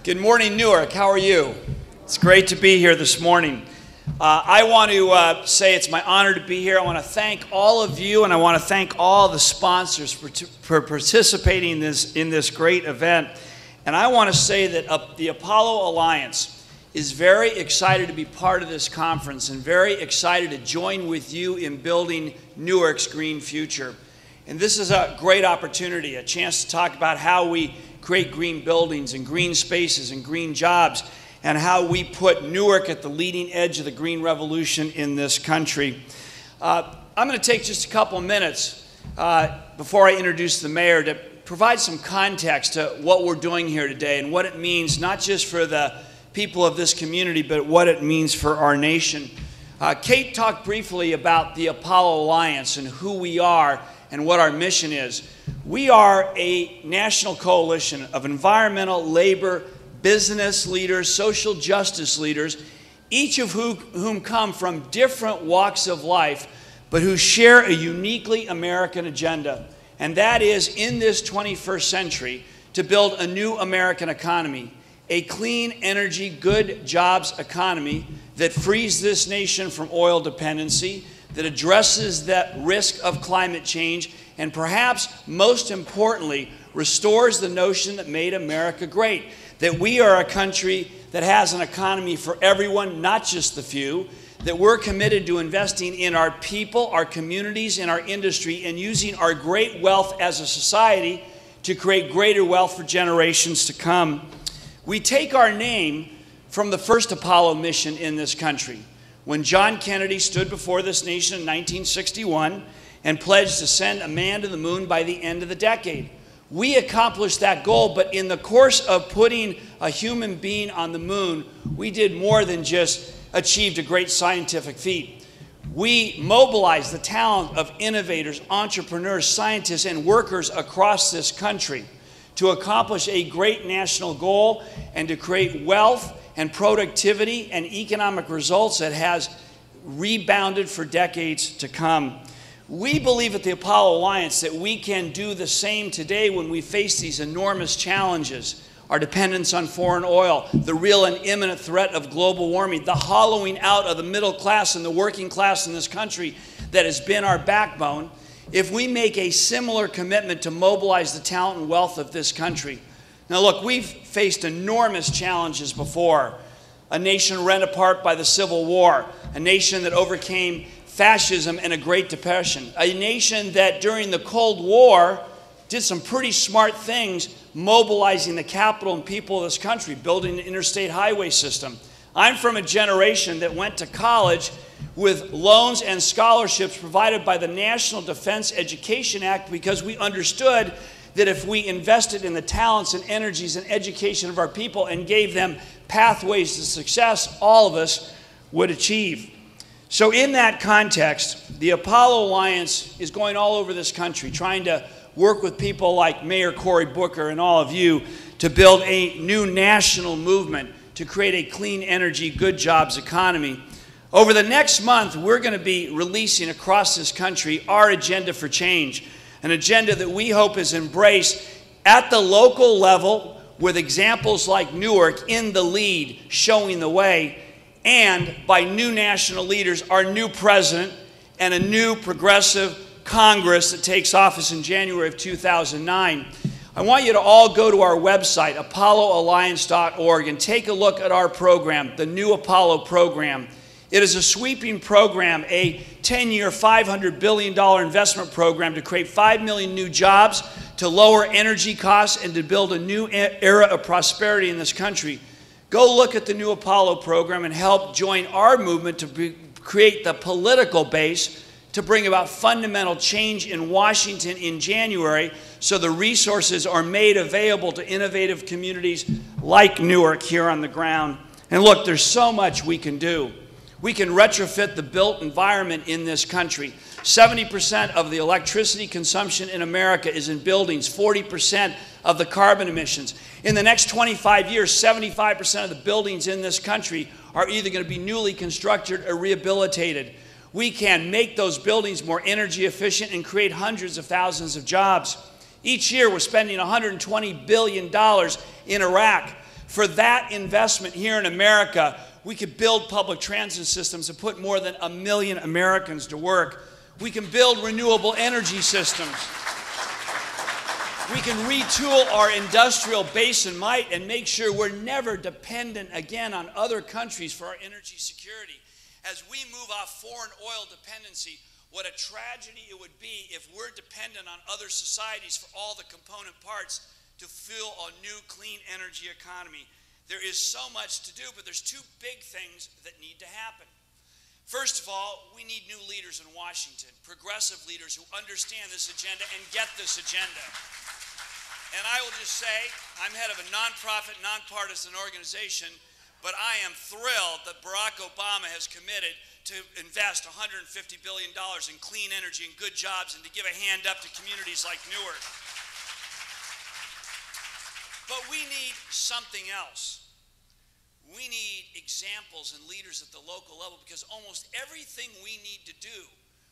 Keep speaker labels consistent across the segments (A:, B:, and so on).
A: Good morning, Newark. How are you? It's great to be here this morning. I want to say it's my honor to be here. I want to thank all of you, and I want to thank all the sponsors for participating in this great event. And I want to say that the Apollo Alliance is very excited to be part of this conference and very excited to join with you in building Newark's green future. And this is a great opportunity, a chance to talk about how we create green buildings and green spaces and green jobs, and how we put Newark at the leading edge of the green revolution in this country. I'm going to take just a couple of minutes before I introduce the mayor to provide some context to what we're doing here today and what it means not just for the people of this community, but what it means for our nation. Kate talked briefly about the Apollo Alliance and who we are and what our mission is. We are a national coalition of environmental, labor, business leaders, social justice leaders, each of whom come from different walks of life, but who share a uniquely American agenda. And that is, in this 21st century, to build a new American economy, a clean energy, good jobs economy that frees this nation from oil dependency, that addresses that risk of climate change, and perhaps most importantly, restores the notion that made America great, that we are a country that has an economy for everyone, not just the few, that we're committed to investing in our people, our communities, and our industry, and using our great wealth as a society to create greater wealth for generations to come. We take our name from the first Apollo mission in this country, when John Kennedy stood before this nation in 1961 and pledged to send a man to the moon by the end of the decade. We accomplished that goal, but in the course of putting a human being on the moon, we did more than just achieved a great scientific feat. We mobilized the talent of innovators, entrepreneurs, scientists, and workers across this country to accomplish a great national goal and to create wealth and productivity and economic results that has rebounded for decades to come. We believe at the Apollo Alliance that we can do the same today when we face these enormous challenges: our dependence on foreign oil, the real and imminent threat of global warming, the hollowing out of the middle class and the working class in this country that has been our backbone, if we make a similar commitment to mobilize the talent and wealth of this country. Now look, we've faced enormous challenges before. A nation rent apart by the Civil War, a nation that overcame fascism and a Great Depression, a nation that during the Cold War did some pretty smart things, mobilizing the capital and people of this country, building an interstate highway system. I'm from a generation that went to college with loans and scholarships provided by the National Defense Education Act because we understood that if we invested in the talents and energies and education of our people and gave them pathways to success, all of us would achieve. So in that context, the Apollo Alliance is going all over this country, trying to work with people like Mayor Cory Booker and all of you to build a new national movement to create a clean energy, good jobs economy. Over the next month, we're going to be releasing across this country our agenda for change, an agenda that we hope is embraced at the local level with examples like Newark in the lead, showing the way, and by new national leaders, our new president and a new progressive Congress that takes office in January of 2009. I want you to all go to our website, apolloalliance.org, and take a look at our program, the new Apollo program. It is a sweeping program, a 10-year, $500 billion investment program to create 5 million new jobs, to lower energy costs, and to build a new era of prosperity in this country. Go look at the new Apollo program and help join our movement to create the political base to bring about fundamental change in Washington in January so the resources are made available to innovative communities like Newark here on the ground. And look, there's so much we can do. We can retrofit the built environment in this country. 70% of the electricity consumption in America is in buildings, 40% of the carbon emissions. In the next 25 years, 75% of the buildings in this country are either going to be newly constructed or rehabilitated. We can make those buildings more energy efficient and create hundreds of thousands of jobs. Each year, we're spending $120 billion in Iraq, For that investment here in America, we could build public transit systems and put more than 1 million Americans to work. We can build renewable energy systems. We can retool our industrial base and might and make sure we're never dependent again on other countries for our energy security. As we move off foreign oil dependency, what a tragedy it would be if we're dependent on other societies for all the component parts to fuel a new clean energy economy. There is so much to do, but there's two big things that need to happen. First of all, we need new leaders in Washington, progressive leaders who understand this agenda and get this agenda. And I will just say, I'm head of a nonprofit, nonpartisan organization, but I am thrilled that Barack Obama has committed to invest $150 billion in clean energy and good jobs and to give a hand up to communities like Newark. But we need something else. We need examples and leaders at the local level, because almost everything we need to do,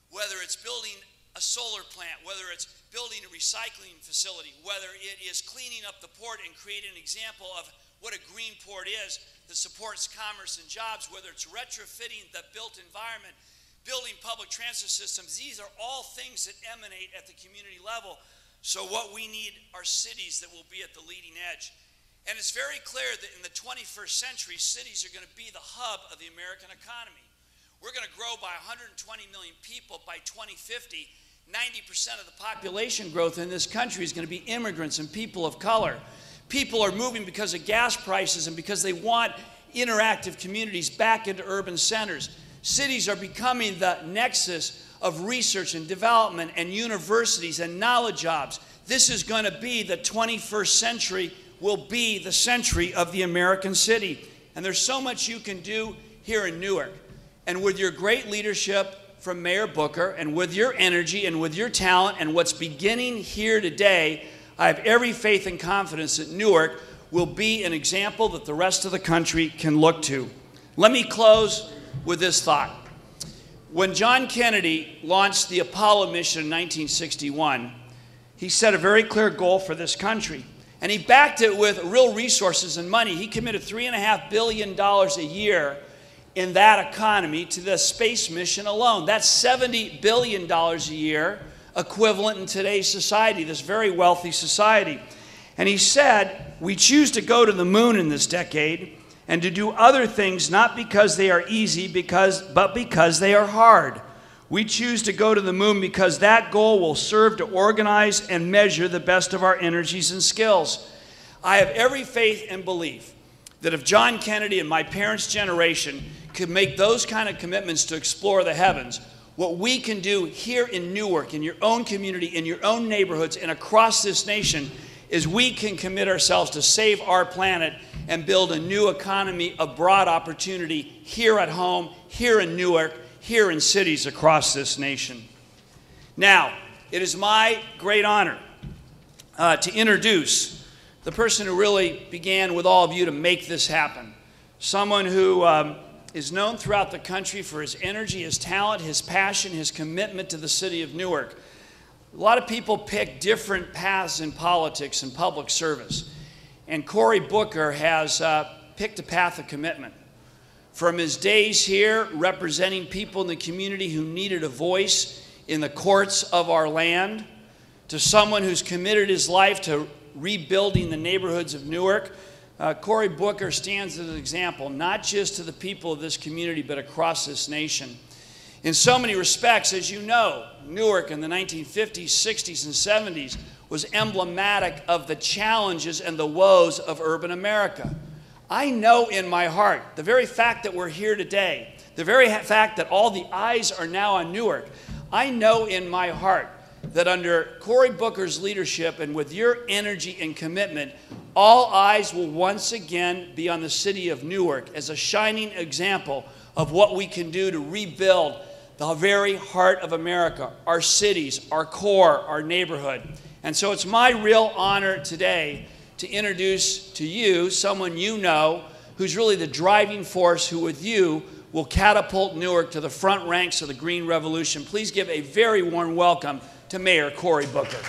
A: whether it's building a solar plant, whether it's building a recycling facility, whether it is cleaning up the port and creating an example of what a green port is that supports commerce and jobs, whether it's retrofitting the built environment, building public transit systems, these are all things that emanate at the community level. So what we need are cities that will be at the leading edge. And it's very clear that in the 21st century, cities are going to be the hub of the American economy. We're going to grow by 120 million people by 2050. 90% of the population growth in this country is going to be immigrants and people of color. People are moving because of gas prices and because they want interactive communities back into urban centers. Cities are becoming the nexus of research and development and universities and knowledge jobs. This is going to be the 21st century, will be the century of the American city. And there's so much you can do here in Newark. And with your great leadership from Mayor Booker, and with your energy and with your talent and what's beginning here today, I have every faith and confidence that Newark will be an example that the rest of the country can look to. Let me close with this thought. When John Kennedy launched the Apollo mission in 1961, he set a very clear goal for this country. And he backed it with real resources and money. He committed $3.5 billion a year in that economy to the space mission alone. That's $70 billion a year, equivalent in today's society, this very wealthy society. And he said, we choose to go to the moon in this decade and to do other things not because they are easy, but because they are hard. We choose to go to the moon because that goal will serve to organize and measure the best of our energies and skills. I have every faith and belief that if John Kennedy and my parents' generation could make those kind of commitments to explore the heavens, what we can do here in Newark, in your own community, in your own neighborhoods, and across this nation, is we can commit ourselves to save our planet and build a new economy of broad opportunity here at home, here in Newark, here in cities across this nation. Now, it is my great honor to introduce the person who really began with all of you to make this happen. Someone who is known throughout the country for his energy, his talent, his passion, his commitment to the city of Newark. A lot of people pick different paths in politics and public service. And Cory Booker has picked a path of commitment. From his days here representing people in the community who needed a voice in the courts of our land, to someone who's committed his life to rebuilding the neighborhoods of Newark, Cory Booker stands as an example, not just to the people of this community, but across this nation. In so many respects, as you know, Newark in the 1950s, 60s, and 70s was emblematic of the challenges and the woes of urban America. I know in my heart, the very fact that we're here today, the very fact that all the eyes are now on Newark, I know in my heart that under Cory Booker's leadership and with your energy and commitment, all eyes will once again be on the city of Newark as a shining example of what we can do to rebuild the very heart of America, our cities, our core, our neighborhood. And so it's my real honor today to introduce to you someone you know who's really the driving force who with you will catapult Newark to the front ranks of the Green Revolution. Please give a very warm welcome to Mayor Cory Booker.